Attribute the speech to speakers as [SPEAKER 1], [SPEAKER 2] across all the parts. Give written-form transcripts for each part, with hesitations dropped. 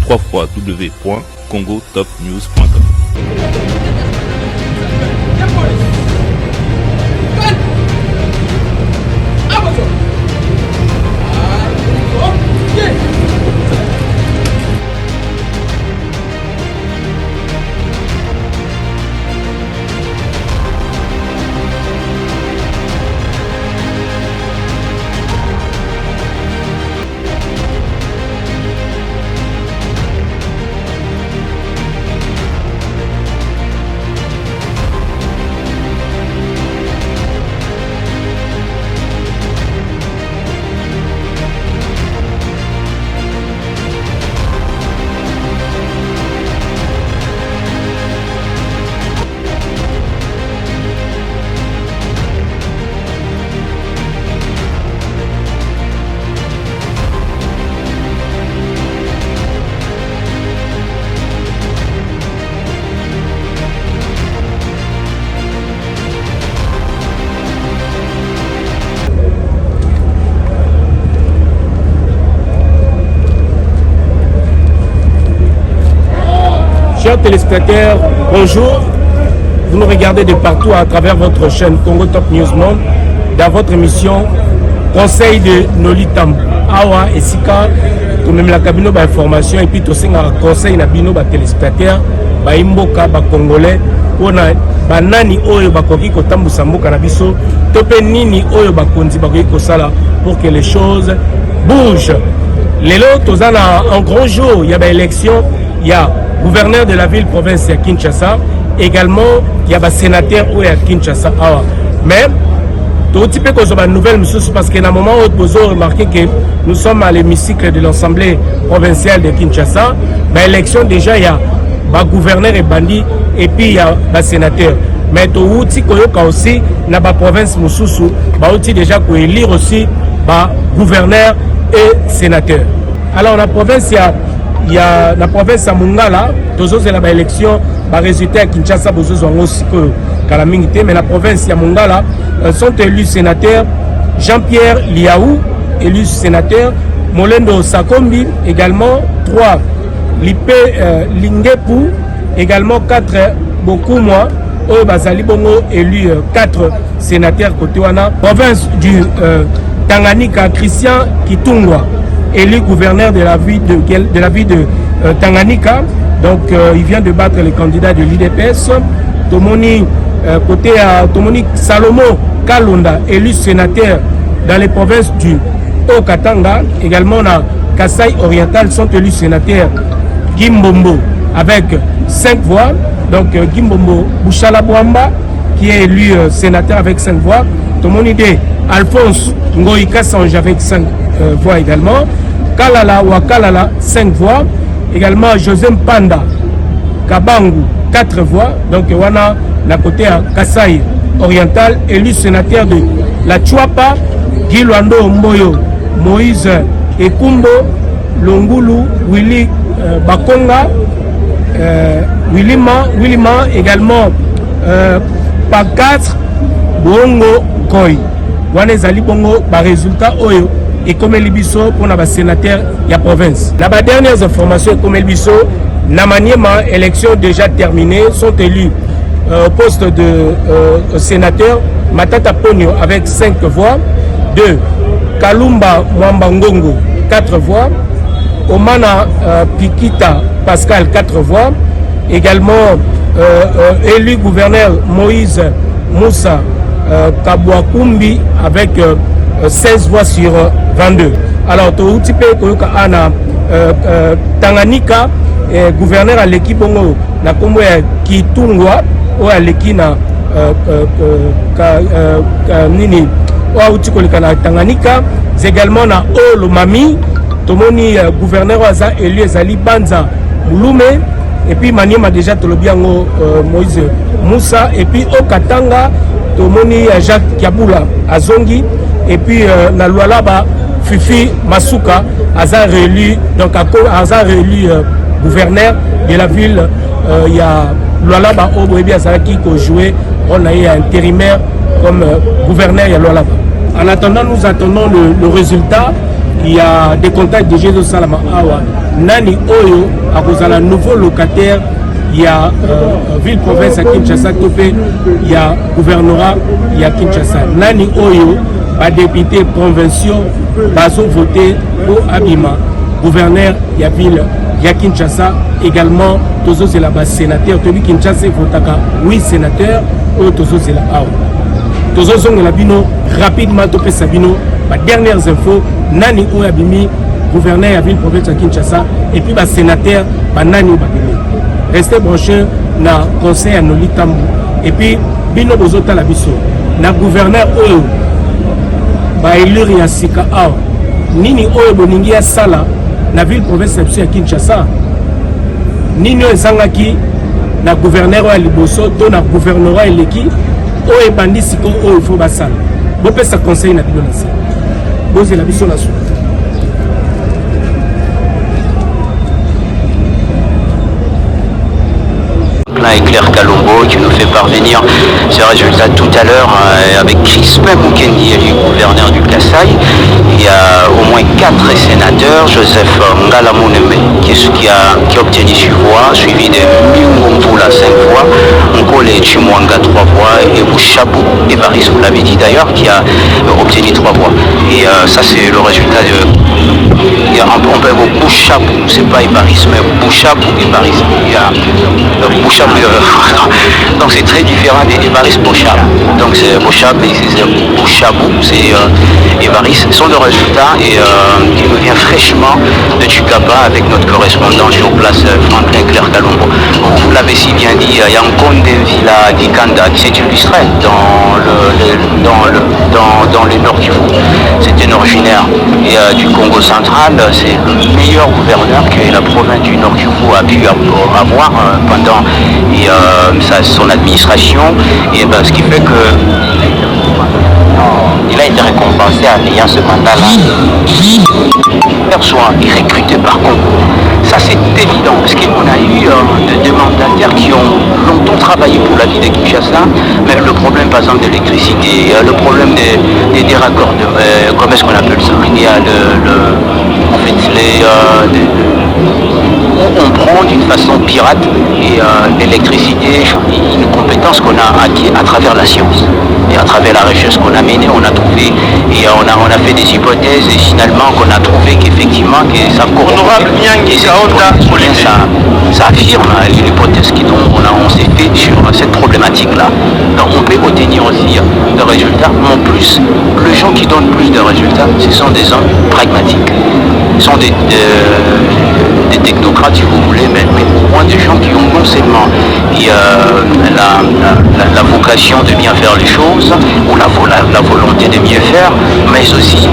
[SPEAKER 1] www.congotopnews.com.
[SPEAKER 2] Chers téléspectateurs, bonjour. Vous nous regardez de partout à travers votre chaîne Congo Top News Monde dans votre émission Conseil de Nolitam. Awa et Sika, tout même la cabine d'information et puis tout ça conseil na bino ba téléspectateurs, ba imboka ba congolais, on a ba nani oyo ba koki ko tambusa mboka na biso, topé nini oyo ba konzi ba koki ko sala pour que les choses bougent. Les lots tozana en gros jour, il y a ba élection, il y a gouverneur de la ville province à Kinshasa, également il y a des sénateurs à Kinshasa. Mais tout petit peu qu'on a une nouvelle parce qu'à un moment où vous avez remarqué que nous sommes à l'hémicycle de l'Assemblée provinciale de Kinshasa, l'élection déjà il y a des gouverneurs et bandits et puis il y a des sénateurs. Mais tout outil qu'on aussi dans la province Moussoussou, outil déjà qu'on élire aussi des gouverneurs et sénateurs. Alors la province il y a la province à Mungala, toujours c'est la élection, les résultats à Kinshasa, mais la province à Mungala sont élus sénateurs Jean-Pierre Liaou, élu sénateur, Molendo Sakombi, également 3, Lipe Lingepu, également 4, beaucoup moins, Bazali Bongo, élu 4 sénateurs côté Wana, province du Tanganyika, Christian Kitungwa, élu gouverneur de la ville de Tanganyika. Donc il vient de battre les candidats de l'IDPS. Tomoni côté à Tomoni Salomo Kalonda, élu sénateur dans les provinces du Haut-Katanga. Également on a Kasaï Oriental sont élus sénateurs Gimbombo avec 5 voix. Donc Gimbombo Bouchala Bouamba qui est élu sénateur avec 5 voix. Tomoni de Alphonse Ngoïka Sange avec 5 voix également. Kalala Wakalala 5 voix. Également José Panda Kabangu 4 voix. Donc wana la côté à Kasaï Oriental, élu sénateur de la Chuapa, Gilwando Mboyo, Moïse Ekumbo, Longulu, Willy Bakonga, Willima également par 4 Bongo Koi. Wana ezali bongo ba résultat oyo et comme Libiso pour la sénateur de la province. La dernière information comme Libiso, Namaniema, élection déjà terminée, sont élus au poste de sénateur Matata Ponyo avec 5 voix, 2 Kalumba Mwambangongo 4 voix, Omana Pikita Pascal 4 voix, également élu gouverneur Moïse Moussa Kabouakumbi avec 16 voix sur 22. Alors, tout petit peu Tanganyika, gouverneur à l'équipe na Kombo Kitungwa, ou à l'équipe na Nini, ou à Tanganyika, également na Olomami, Tomoni gouverneur Aza élu Ezali Banza Mouloume, et puis Maniema déjà Tolobiango Moïse Moussa, et puis au Katanga, Tomoni Jacques Kiabula Azongi, et puis na Lualaba Fifi Masuka Aza réélu, donc Aza réélu gouverneur de la ville. Il y a Lualaba Oboebi Azaki qui a joué, on a eu un intérimaire comme gouverneur à Lualaba. En attendant, nous attendons le résultat. Il y a des contacts de Jésus Salama Awa nani oyo akozala nouveau locataire ya ville province ya Kinshasa to pe ya gouvernorat ya Kinshasa. Nani oyo ba député provinciaux bazo voter pour abima gouverneur ya ville ya Kinshasa. Également tozo c'est la base sénateur to bi Kinshasa votaka 8 sénateurs ou tozo c'est la aw tozo zonga la bino rapidement to pe sabino ba dernières infos nani oyo abimi gouverneur ya ville province ya Kinshasa et puis ba sénateur ba nani ba bimi. Restez branchés na conseil à Noli Tambo et puis bino bozota la biso na gouverneur oyo ba élire ya sika aw nini oyo boningi ya sala na ville province ya Kinshasa nini oyo ezangaki na gouverneur oyo ya liboso to na gouvernorat eleki oyo ebandi siko oyo ifo basala bopesa conseil na bino na se bozela biso na suka.
[SPEAKER 3] Et Claire Kalombo qui nous fait parvenir ce résultat tout à l'heure avec Crispin Mukendi, le gouverneur du Kasaï. Il y a au moins 4 sénateurs, Joseph Ngalamouneme qui a obtenu 6 voix, suivi de Mungumvula 5 voix, Nkole Chimwanga 3 voix et Bouchabou Evaris, vous l'avez dit d'ailleurs, qui a obtenu 3 voix. Et ça c'est le résultat de... Il y a un peu Bouchabou, c'est pas Evaris, mais Bouchabou Evaris. Il y a Bouchabou. Donc c'est très différent des Evaris Bouchab. Donc c'est Bouchab et c'est Bouchabou, c'est Evaris. Ce sont des résultats et qui nous vient fraîchement de Chukapa avec notre correspondant sur place, Franklin Claire Kalombo. Vous l'avez si bien dit, Yankonde Villa Dikanda qui s'est illustré dans le nord Kivu. C'est un originaire du Congo central. C'est le meilleur gouverneur que la province du Nord Kivu a pu avoir pendant son administration, et ce qui fait que il a été récompensé en ayant ce mandat-là. Soit recruté par Congo. Ça c'est évident parce qu'on a eu des mandataires qui ont longtemps travaillé pour la ville de Kinshasa, mais le problème par exemple de l'électricité, le problème des raccords, comment est-ce qu'on appelle ça? Il y a en fait on prend d'une façon pirate et l'électricité, une compétence qu'on a acquis à travers la science et à travers la recherche qu'on a menée, on a trouvé et on a fait des hypothèses et finalement qu'on a trouvé qu'effectivement que ça correspond, ça affirme l'hypothèse on s'est fait sur cette problématique là. Donc on peut obtenir aussi des résultats, mais en plus les gens qui donnent plus de résultats ce sont des hommes pragmatiques, ce sont des technocrates si vous voulez, mais au moins des gens qui ont non seulement la vocation de bien faire les choses ou la volonté de mieux faire, mais aussi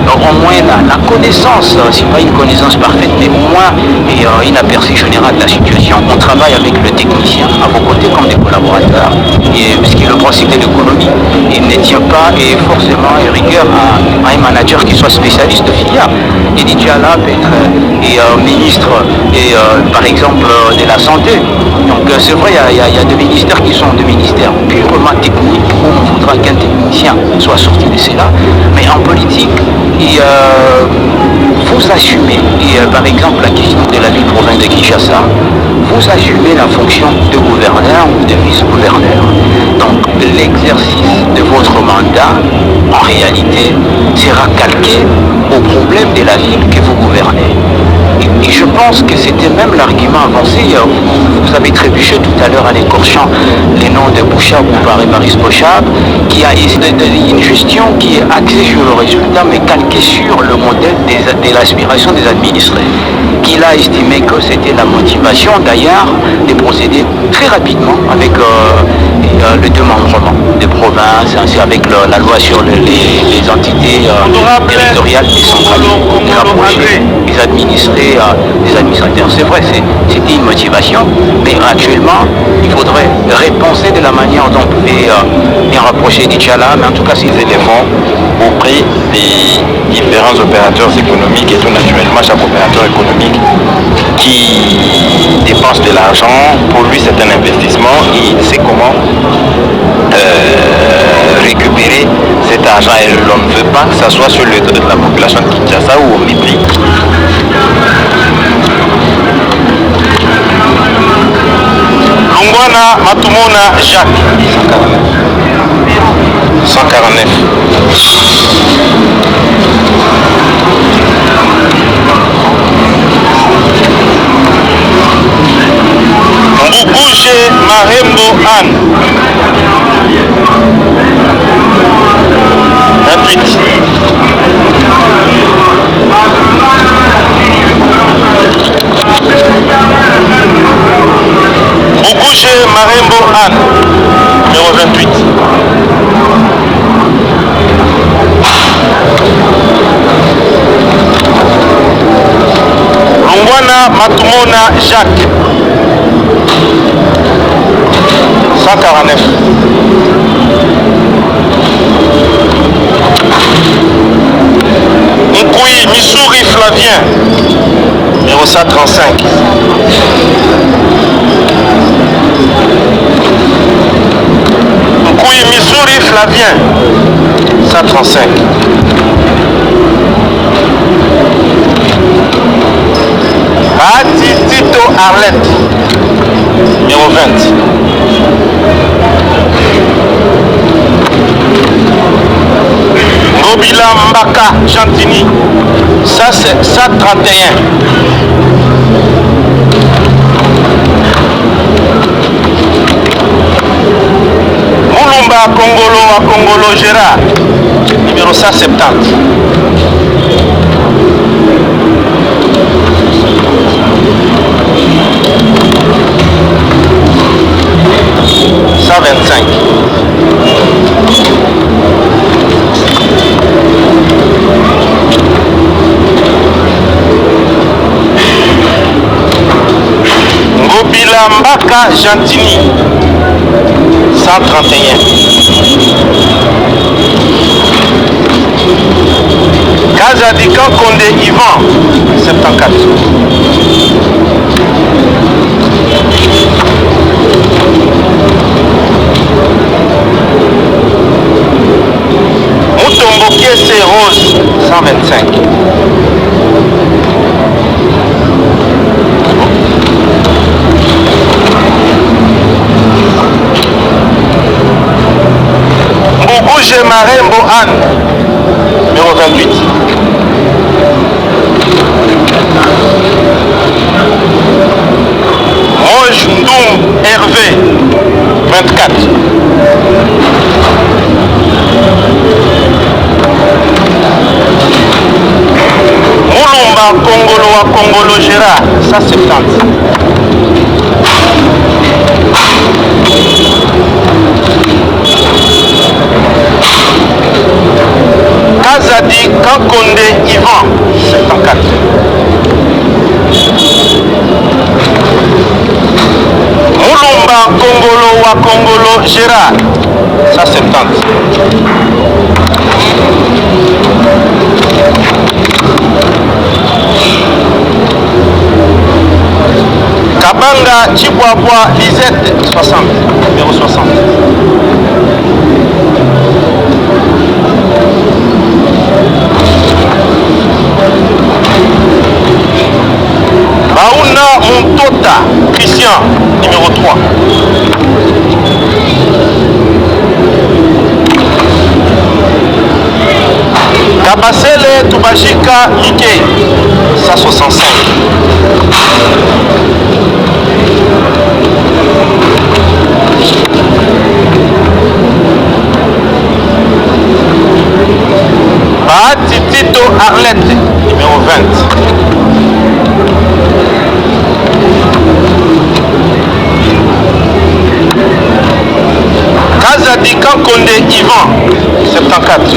[SPEAKER 3] au moins la connaissance, c'est pas une connaissance parfaite, mais au moins une aperçu général de la situation. On travaille avec le technicien à vos côtés comme des collaborateurs, et ce qui est le principe de l'économie, il ne tient pas forcément rigueur à un manager qui soit spécialiste de filière. Et Didiala peut être ministre par exemple de la santé. Donc c'est vrai, il y a des ministères qui sont des ministères purement techniques où on voudra qu'un technicien soit sorti de cela. Mais en politique, vous assumez, par exemple la question de la ville-province de Kinshasa, vous assumez la fonction de gouverneur ou de vice-gouverneur. Donc l'exercice de votre mandat, en réalité, sera calqué au problème de la ville que vous gouvernez. Et je pense que c'était même l'argument avancé. Vous avez trébuché tout à l'heure en écorchant les noms de Bouchab ou par Evaris Bouchab, qui a une gestion qui est axée sur le résultat, mais calquée sur le modèle de l'aspiration des administrés. Qu'il a estimé que c'était la motivation d'ailleurs de procéder très rapidement avec le démembrement des provinces, ainsi avec la loi sur les entités territoriales décentralisées, de rapprocher les administrés des administrateurs. C'est vrai, c'était une motivation, mais actuellement, il faudrait repenser de la manière dont on pouvait bien rapprocher des Tchala, mais en tout cas, ces éléments auprès des différents opérateurs économiques et tout naturellement chaque opérateur économique qui dépense de l'argent, pour lui c'est un investissement et il sait comment récupérer cet argent et l'on ne veut pas que ça soit sur le dos de la population de Kinshasa ou au mépris
[SPEAKER 4] Lungwana Matumona Jacques 149. Mbuguje Marembo Anne 28. Mbuguje Marembo Anne numéro 28. Lungwana Matumona Jacques 149. Nkoui Missouri Flavien numéro 135. Nkoui Missouri Flavien 135. Bati Tito Arlette numéro 20. Ngobila Mbaka Chantini, ça c'est 131. Moulumba Kongolo à Kongolo Gérard numéro 170. Ngobila Mbaka Gentini 131. Kazadika Konde Ivan 74. Moutomboké c'est Rose 125. Mboubouje Marembo Anne numéro 28. Roche Ndoum Hervé 24. Moulumba Kongolo à Kongolo Gérard 170. Kazadi Kakonde Ivan 74. Moulumba Kongolo à Kongolo Gérard 170. Kabanga Chibwabwa Lisette 60 numéro 60. Baouna Montota Christian numéro 3. Kabasele Toubajika Ike 165. Bahati Tito Arlette numéro 20. Kazadika Konde Ivan 74.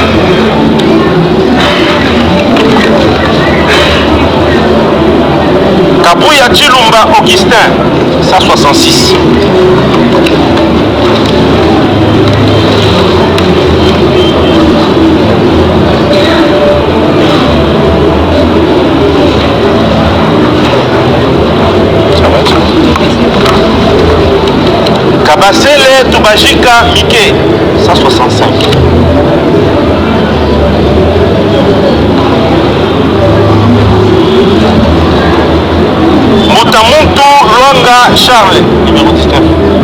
[SPEAKER 4] Kabouya Chilumba Augustin 166. Kabasele Toubajika Mike 165. Moutamonto Luanga Charles numéro 19.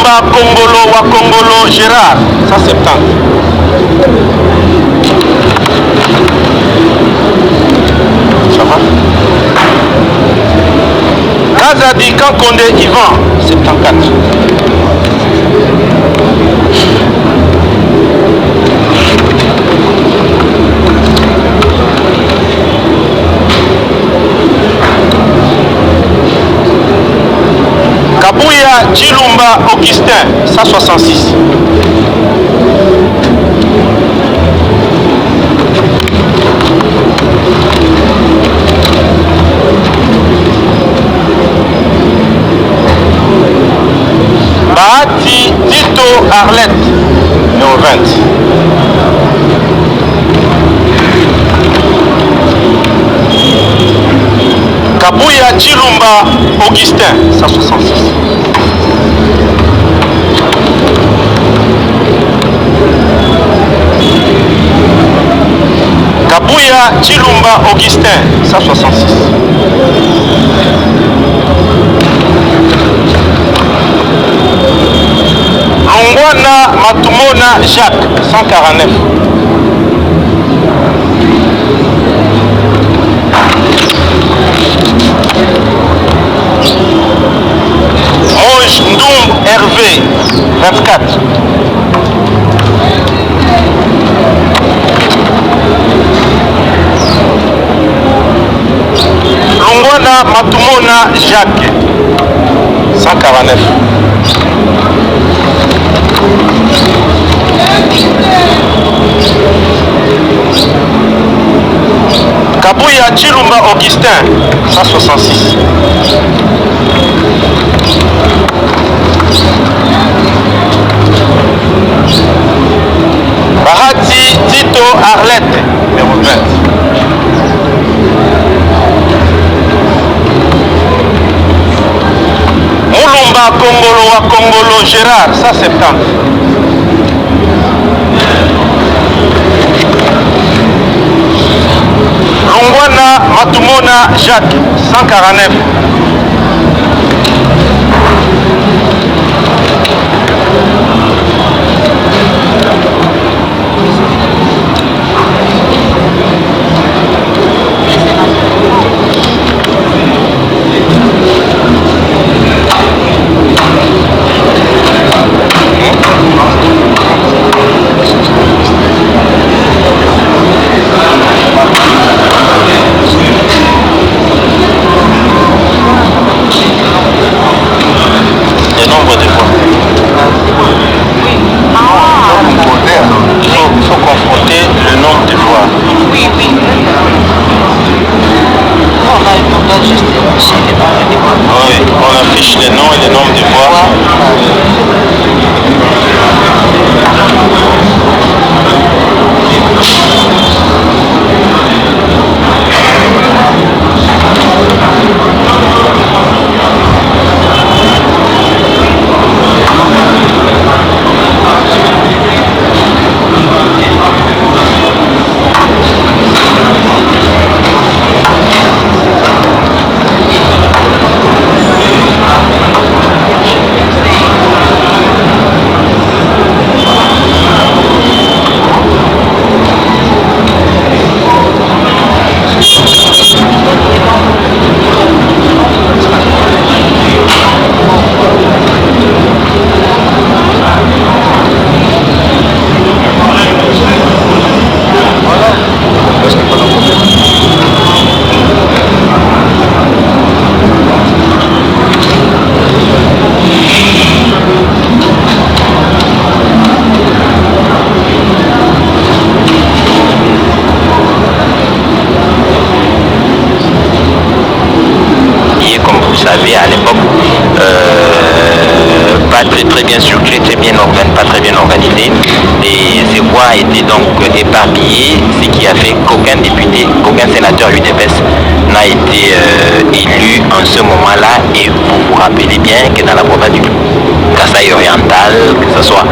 [SPEAKER 4] Mulumba Kongolo wa Kongolo Gérard, 170. Ça va? Kazadi Kankonde Ivan, 74. Kabouya Chilumba Augustin, 166. Bahati Tito Arlette, numéro 20. Kabouya Chilumba Augustin, 166. Kabouya Chilumba Augustin, 166. Longwana Matumona Jacques, 149. Moj Ndoum Hervé, 24. Longwana Matumona Jacques, 149. Kabouya Chilumba Augustin, 166. Bahati Tito Arlette, numéro 20. Mulumba Kongolo wa Kongolo Gérard, 170. Longwana Matumona Jacques, 149.
[SPEAKER 3] les noms et les nombres de voix. À l'époque, pas très bien structuré, pas très bien organisé, et c'est voix étaient donc éparpillées, ce qui a fait qu'aucun député, qu'aucun sénateur UDPS n'a été élu en ce moment-là. Et vous vous rappelez bien que dans la province du Kasaï oriental, que ce soit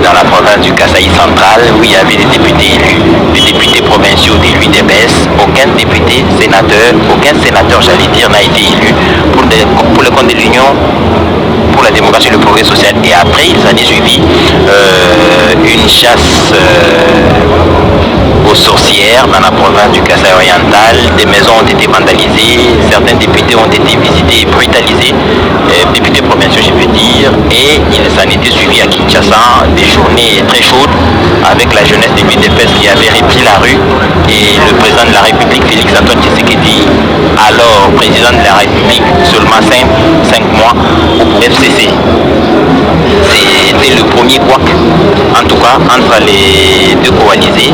[SPEAKER 3] dans la province du Kasaï central, où il y avait des députés élus, des députés provinciaux de l'UDPS, aucun député, sénateur, aucun sénateur, j'allais dire, n'a été élu pour le compte de l'Union pour la démocratie et le progrès social. Et après, il s'en est suivi une chasse aux sorcières dans la province du Kasaï oriental. Des maisons ont été vandalisées, certains députés ont été visités et brutalisés, députés provinciaux je veux dire, et il s'en était suivi à Kinshasa des journées très chaudes avec la jeunesse de l'UDPS qui avait repris la rue, et le président de la République, Félix Antoine Tshisekedi, alors président de la République, seulement 5 mois au FCC. C'était le premier couac, en tout cas, entre les deux coalisés.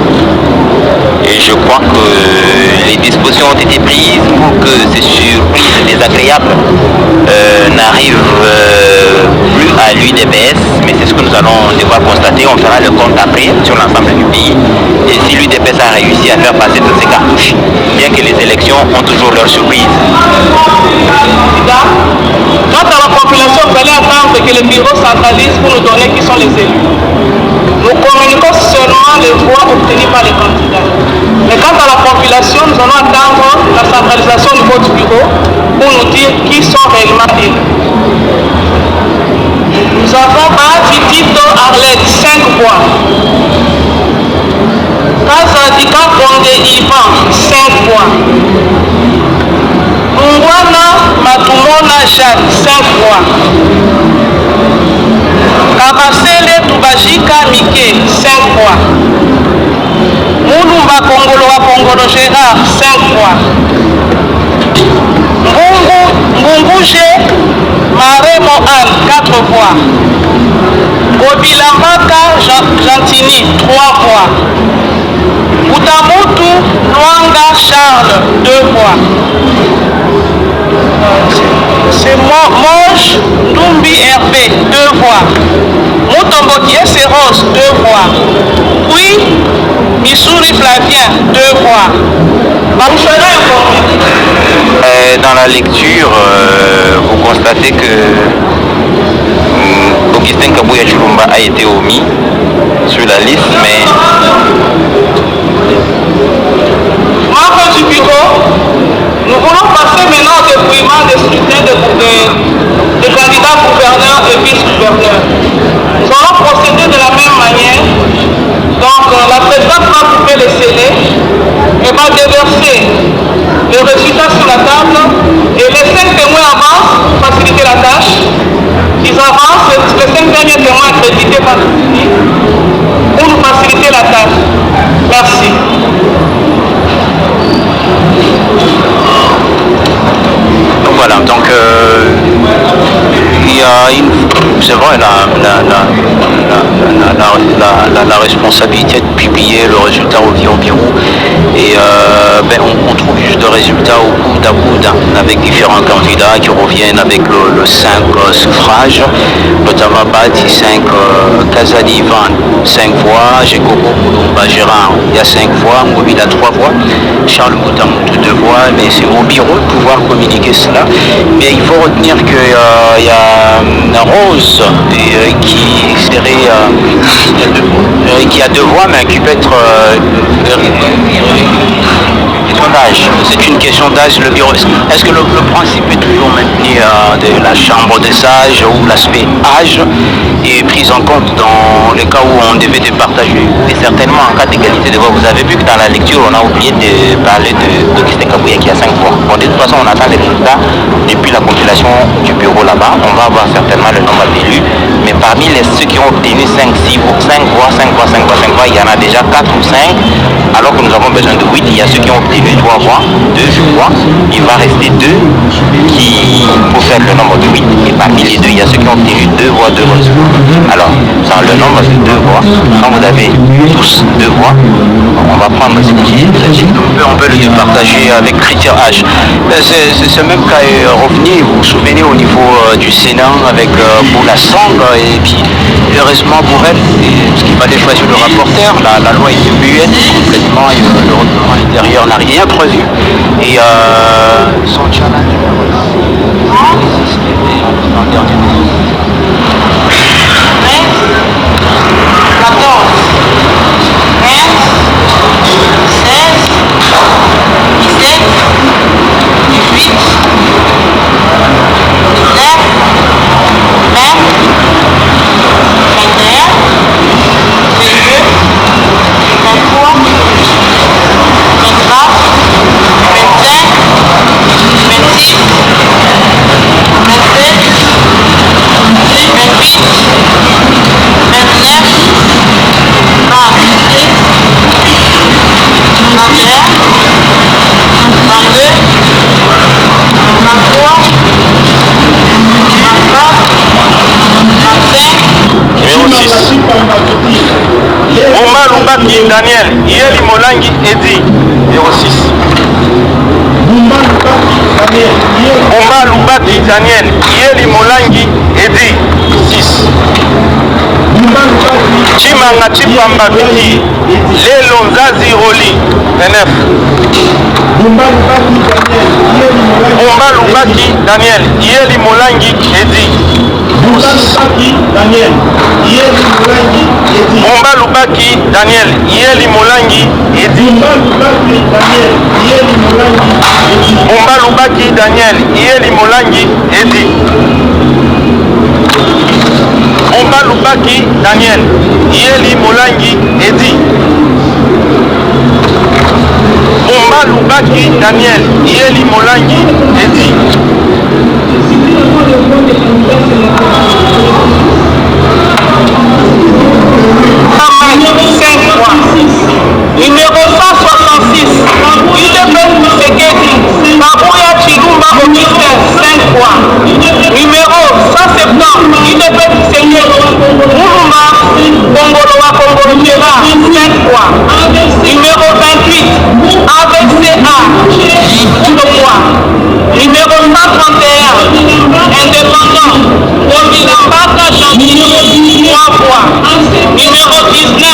[SPEAKER 3] Et je crois que les dispositions ont été prises pour que ces surprises désagréables n'arrivent plus à l'UDPS, mais c'est ce que nous allons devoir constater. On fera le compte après sur l'ensemble du pays. Et si l'UDPS a réussi à faire passer toutes ces cartouches, bien que les élections ont toujours leurs surprises.
[SPEAKER 5] Quant à la population, vous allez attendre que le bureau centralise pour nous donner qui sont les élus. Nous communiquons seulement les voix obtenues par les candidats. Mais quant à la population, nous allons attendre la centralisation du vote bureau pour nous dire qui sont réellement élus. Nous avons à Tito Arlette 5 voix. Kazadika Kondé Ivan 5 voix. Mungwana Matumona Jacques 5 voix. Kabasele Toubajika Mike 5 voix. Moulumba Kongolo Kongolo Gérard 5 voix. Mbungouche Maré Mohan 4 voix. Kobilamaka Gentini 3 voix. Boutamutu Luanga Charles 2 voix. C'est Monge Ndumbi Hervé 2 voix. Moutomboki Seros 2 voix. Puis Missouri Flavien 2 voix.
[SPEAKER 3] Dans la lecture, vous constatez que Augustin Kabouya Chulumba a été omis sur la liste, mais
[SPEAKER 5] membre du bureau, nous voulons passer maintenant au dépouillement des scrutins de candidats gouverneurs et vice-gouverneurs. Nous allons procéder de la même manière. Donc la présidente va couper les scellés et va déverser les résultats sur la table, et les 5 témoins avancent pour faciliter la tâche. Ils avancent, les 5 derniers témoins accrédités par le public pour nous faciliter la tâche. Merci.
[SPEAKER 3] donc voilà, donc il y a une, c'est vrai, la responsabilité de publier le résultat revient au bureau, et on trouve juste le résultat au coude à coude avec différents candidats qui reviennent avec le 5 suffrages, notamment Bati 5, Kazadi Ivan 5 voix, Jekoko Moulumba Gérard il y a 5 voix, Ngobi a 3 voix, Charles Moutamutu 2 voix, mais c'est au bureau de pouvoir communiquer cela. Mais il faut retenir qu'il y a Rose qui serait qui a 2 voix, mais qui peut être d'âge. C'est une question d'âge, le bureau. Est-ce que le principe est toujours maintenu de la chambre des sages, où l'aspect âge est pris en compte dans les cas où on devait départager? Et certainement en cas d'égalité de voix. Vous avez vu que dans la lecture, on a oublié de parler d'Augustin Kabouya qui a 5 voix. Bon, de toute façon, on attend les résultats depuis la compilation du bureau là-bas. On va avoir certainement le nombre d'élus. Mais parmi ceux qui ont obtenu 5 voix, il y en a déjà 4 ou 5, alors que nous avons besoin de 8. Il y a ceux qui ont obtenu eu 3 voix, 2 je crois, il va rester 2 qui pour faire le nombre de 8. Et parmi les 2, il y a ceux qui ont obtenu 2 voix, 2 votes. Alors, dans le nombre de 2 voix, quand vous avez tous 2 voix, on va prendre ce qui on peut le partager avec Christian H. C'est ce même cas est revenu, vous vous souvenez, au niveau du Sénat avec pour la Sambre, et puis heureusement pour elle, parce qu'il fallait choisir le rapporteur, la loi était muette complètement, et le règlement intérieur n'a rien prévu. Et son challenge dans le dernier moment.
[SPEAKER 5] 14, 15, 16, 17, 18, 19, 20, 21, 22, 23, 24, 25, 26, 27, 28, 29,
[SPEAKER 4] Omar Lubaki Daniel, Yeli Molangi Edi, 06. Omar Lubaki Daniel, Yeli Molangi Edi, 6. Chimanga Chipamba Viti, Lelo Nzazi Roli, 29. Omar Lubaki Daniel, Yeli Molangi Edi. Omba Lubaki Daniel, Yeli Molangi Edi. Omba Lubaki Daniel, Yeli Molangi Edi. Omba Lubaki Daniel, Yeli Molangi Edi. Omba Lubaki Daniel, Yeli Molangi Edi.
[SPEAKER 5] Numéro 166, Idebet Sekedi, Babouya Chilumba Augustin, 5 fois. Numéro 170, Idebet Sekedi, Moulouma Kongoloa Kongolo Gérard, 5 fois. Numéro 28, AVCA, 2 fois. Numéro 131, Indépendant, Ominambaka Jean-Pierre, 3 fois. Numéro 19,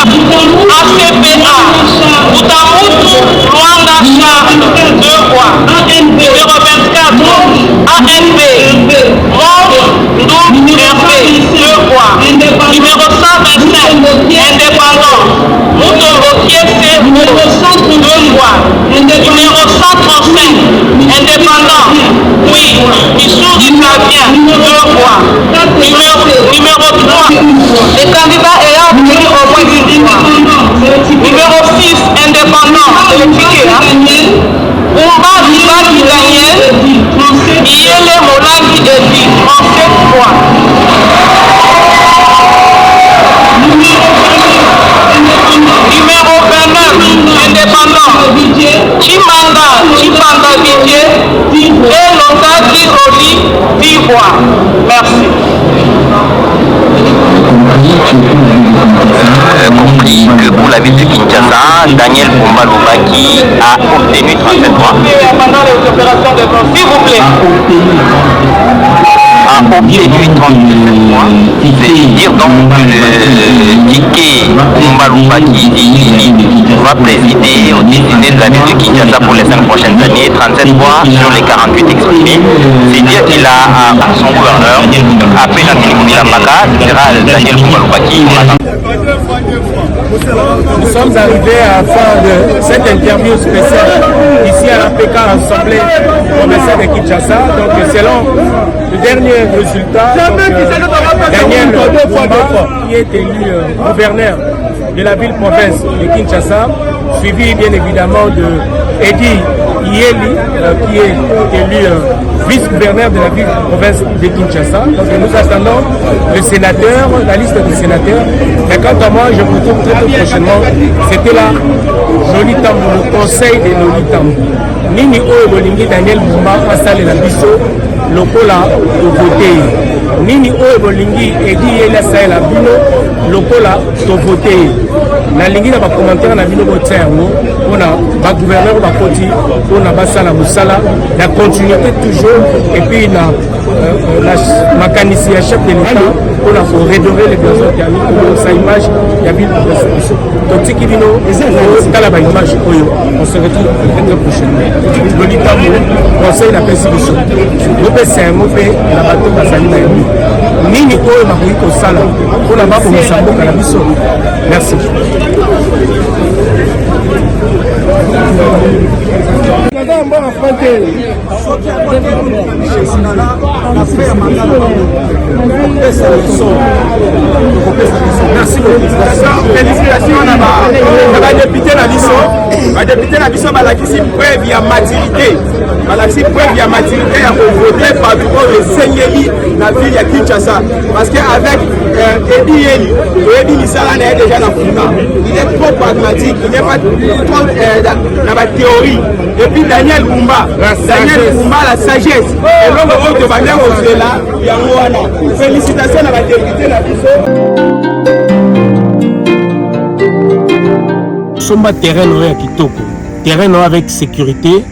[SPEAKER 5] ACPA, Outamutu, Luanda Charles, 2 fois. Numéro 24, ANP, Mons, Ndoum, RP, 2 fois. Numéro 125, Indépendant, Moutombo Kiese, 2 fois. Numéro 135, Indépendant, oui, Missouri Flavien, 2 fois. Numéro 3, les candidats ayant obtenu au moins 10 fois. Numéro 6, indépendant, c'est le ticket. Oumba Lubaki Daniel, Yele Molangi Edi, 37 fois. Numéro 29, indépendant, Chipanda Didier et Longadi Roli, 10 fois. Merci.
[SPEAKER 3] Compris que pour la ville de Kinshasa, Daniel Omba Lubaki a obtenu 37 voix.
[SPEAKER 5] Pendant les opérations de vote, s'il vous plaît.
[SPEAKER 3] A obtenu 37 voix. C'est-à-dire donc que le ticket Omba Lubaki va présider au destiné de la ville de Kinshasa pour les 5 prochaines années, 37 voix sur les 48 exprimés. C'est-à-dire qu'il a son gouverneur, après Nathalie Lambaka, ce sera Daniel Omba Lubaki.
[SPEAKER 2] Nous sommes arrivés à la fin de cette interview spéciale ici à la PK Assemblée provinciale de Kinshasa. Donc selon le dernier résultat, Daniel Omba, qui est élu gouverneur de la ville-province de Kinshasa, suivi bien évidemment de Eddie Yeli, qui est élu vice-gouverneur de la ville-province de Kinshasa. Donc nous attendons le sénateur, la liste des sénateurs. Mais quant à moi, je vous retrouve très prochainement. C'était là, Noli Tambo, le conseil de Noli Tambo. Nini Oyo Bolingi Daniel Bumba, Asale la Bisso, Lokola, Tovote. Nini Oyo Bolingi, Edi Yela Saela Bino, Lokola, Tovote. Na lingi na ba commentaire na bino bo tsermo on a ba gouverneur ba koti on a basala musala la continuité toujours et puis na mécanicien chef de l'État on a pour redorer les besoins de sa image ya ville de solution donc tiki bino tala ba image oyo on se retrouve très prochainement le Litambo conseil la persécution vous pouvez sermo pe la bateau basali na yami nini oyo makoki kosala on a ba ko musamboka na biso merci. Merci beaucoup. Félicitations à député la biso. La député la biso balakisi preuve ya maturité. Balakisi preuve ya maturité ya voter par le Seigneli la ville ya Kinshasa. Parce qu'avec Eddie Yeli, Eddie Misala est déjà dans le plan. Il est trop pragmatique, il n'est pas trop dans la théorie. Et puis Daniel Bumba, la sagesse. Et l'homme de Bagdad au là, il y a Moana. Félicitations à la députée la biso. Somba terrain à Kitoko, terrain avec sécurité,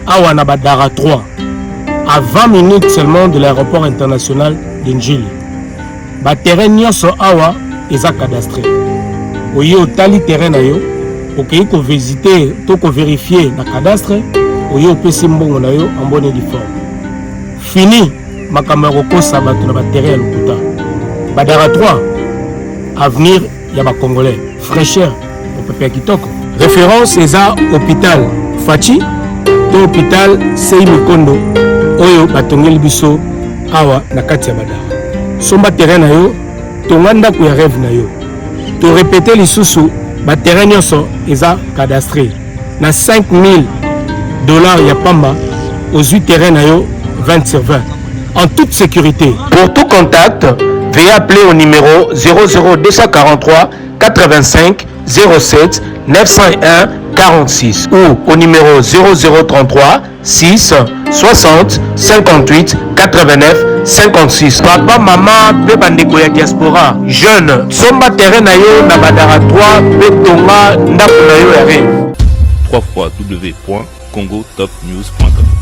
[SPEAKER 2] à Wanabadara 3, à 20 minutes seulement de l'aéroport international d'Injili. Ba terrain nyonso awa eza cadastré. Oyo tali terrain na yo, okei ko visiter, to ko vérifier na cadastre, oyo pesi mbongo na yo en bonne et due forme. Fini makambo kokosa bato na ba terrain ya lokuta. Badara 3, avenir ya ba Congolais, fraîcheur au Pepe Kitoko. Référence eza hôpital Fachi, to hôpital Seimi Kondo, oyo batongeli biso awa na kati ya Badara. Somba terrain na yo, tonganda ku ya rêve na yo. To répéter lisusu, ba terrain nyonso eza cadastré. Na $5,000 ya pamba, aux 8 terrains na yo 20/20. En toute sécurité. Pour tout contact, veuillez appeler au numéro 00243 85 07 901 46 ou au numéro 0033 6 60 58 89 56. Papa, maman, pe bandeko ya diaspora, jeune, somba terrain na yo na Badara 3, betonga ndako na yo ya rêve.
[SPEAKER 1] www.congotopnews.com